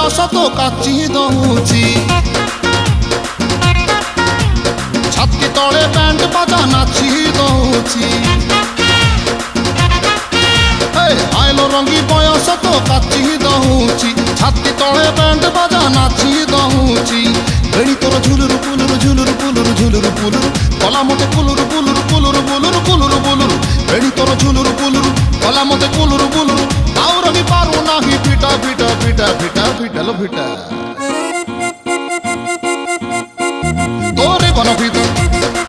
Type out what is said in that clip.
ବୟସ ତ କାଚି ଦଉଛି ଛାତି ତଳେ ବ୍ୟାଣ୍ଡ ବାଜା ନାଚି ଦଉଛି ଆଇଲୋ ରଙ୍ଗୀ ବୟସ ତ କାଚି ଦଉଛି ଛାତି ତଳେ ବ୍ୟାଣ୍ଡ ବାଜା ନାଚି ଦଉଛି ବେଣୀ ତୋର ଝୁଲୁରୁ ପୁଲୁରୁ ଝୁଲୁରୁ ପୁଲୁରୁ ଝୁଲୁରୁ ପୁଲୁରୁ କଲା ମତେ କୁଲୁରୁ ପୁଲୁରୁ କୁଲୁରୁ ବୁଲୁରୁ କୁଲୁରୁ ବୁଲୁରୁ ବେଣୀ ତୋର ଝୁଲୁରୁ ପୁଲୁରୁ କଲା ମତେ କୁଲୁରୁ ବୁଲୁରୁ ଆଉ ରହି ପାରୁ ନାହିଁ ଫିଟା ଫିଟା ଫିଟା ଫିଟା ଫିଟା লো ଫିଟା তোরে বন